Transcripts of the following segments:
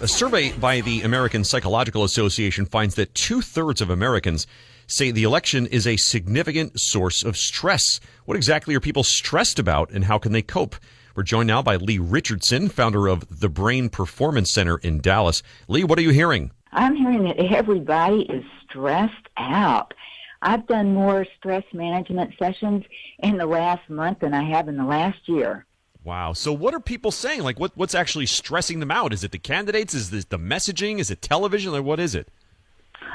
A survey by the American Psychological Association finds that 2/3 of Americans say the election is a significant source of stress. What exactly are people stressed about, and how can they cope? We're joined now by Lee Richardson, founder of the Brain Performance Center in Dallas. Lee, what are you hearing? I'm hearing that everybody is stressed out. I've done more stress management sessions in the last month than I have in the last year. Wow. So what are people saying? Like, what's actually stressing them out? Is it the candidates? Is this the messaging? Is it television? Like, what is it?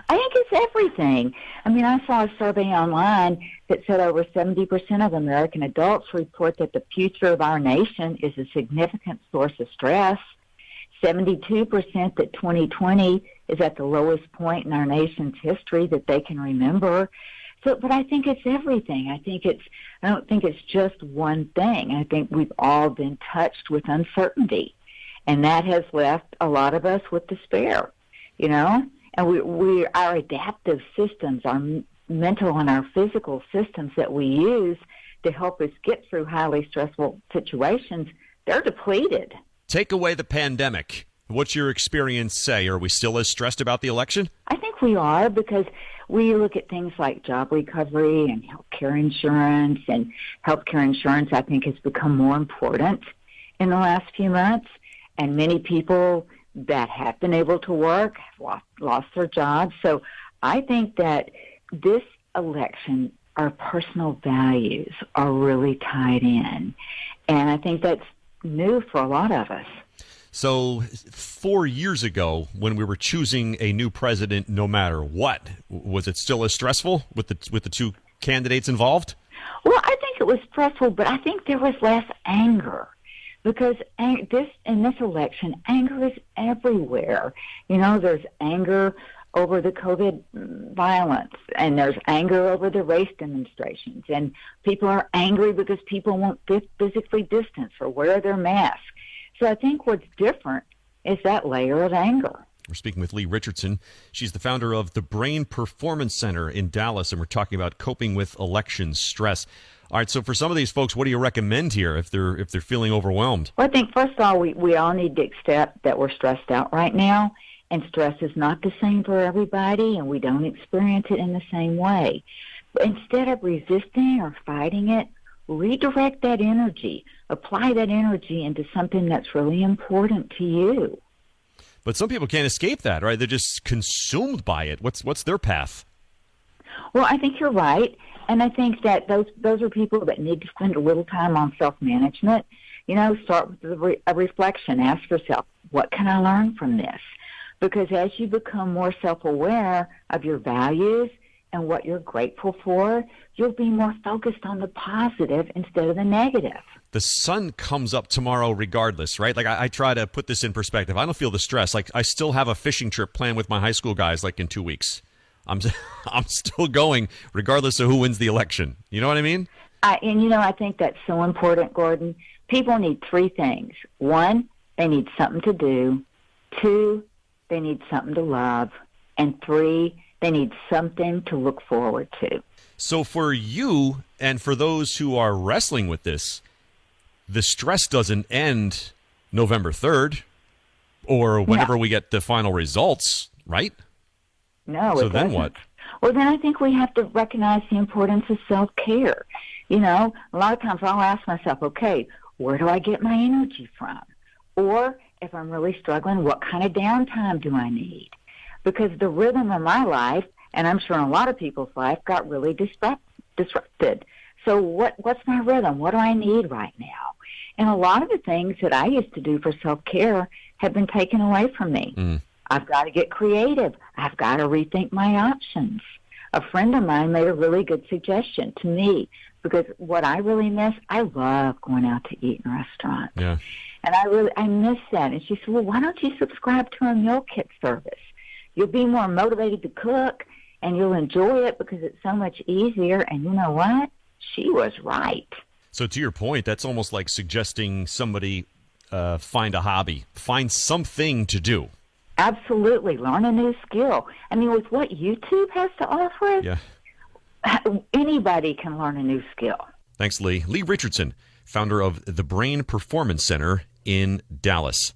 I think it's everything. I mean, I saw a survey online that said over 70% of American adults report that the future of our nation is a significant source of stress. 72% that 2020 is at the lowest point in our nation's history that they can remember. So, but I think it's everything. I don't think it's just one thing. I think we've all been touched with uncertainty, and that has left a lot of us with despair, you know? And our adaptive systems, our mental and our physical systems that we use to help us get through highly stressful situations, they're depleted. Take away the pandemic. What's your experience say? Are we still as stressed about the election? I think we are, because we look at things like job recovery and healthcare insurance, and healthcare insurance, I think, has become more important in the last few months. And many people that have been able to work have lost their jobs. So I think that this election, our personal values are really tied in. And I think that's new for a lot of us. So 4 years ago, when we were choosing a new president, no matter what, was it still as stressful with the two candidates involved? Well, I think it was stressful, but I think there was less anger, because in this election, anger is everywhere. You know, there's anger over the COVID violence, and there's anger over the race demonstrations, and people are angry because people won't physically distance or wear their masks. So I think what's different is that layer of anger. We're speaking with Lee Richardson. She's the founder of the Brain Performance Center in Dallas, and we're talking about coping with election stress. All right, so for some of these folks, what do you recommend here if they're feeling overwhelmed? Well, I think, first of all, we all need to accept that we're stressed out right now, and stress is not the same for everybody, and we don't experience it in the same way. But instead of resisting or fighting it, redirect that energy, apply that energy into something that's really important to you. But some people can't escape that, right? They're just consumed by it. What's their path? Well, I think you're right, and I think that those are people that need to spend a little time on self-management. You know, start with a reflection. Ask yourself, what can I learn from this? Because as you become more self-aware of your values and what you're grateful for, you'll be more focused on the positive instead of the negative. The sun comes up tomorrow regardless, right? Like, I try to put this in perspective. I don't feel the stress. Like, I still have a fishing trip planned with my high school guys, like, in 2 weeks. I'm still going regardless of who wins the election. You know what I mean? I think that's so important, Gordon. People need three things. One, they need something to do. Two, they need something to love. And three, they need something to look forward to. So for you and for those who are wrestling with this, the stress doesn't end November 3rd or whenever we get the final results, right? No, so it then doesn't. What? Well, then I think we have to recognize the importance of self-care. You know, a lot of times I'll ask myself, okay, where do I get my energy from? Or if I'm really struggling, what kind of downtime do I need? Because the rhythm of my life, and I'm sure in a lot of people's life, got really disrupted. So what's my rhythm? What do I need right now? And a lot of the things that I used to do for self-care have been taken away from me. I've got to get creative. I've got to rethink my options. A friend of mine made a really good suggestion to me, because what I really miss, I love going out to eat in a restaurant. Yeah. And I miss that. And she said, well, why don't you subscribe to a meal kit service? You'll be more motivated to cook, and you'll enjoy it because it's so much easier. And you know what? She was right. So to your point, that's almost like suggesting somebody find a hobby, find something to do. Absolutely. Learn a new skill. I mean, with what YouTube has to offer, anybody can learn a new skill. Thanks, Lee. Lee Richardson, founder of the Brain Performance Center in Dallas.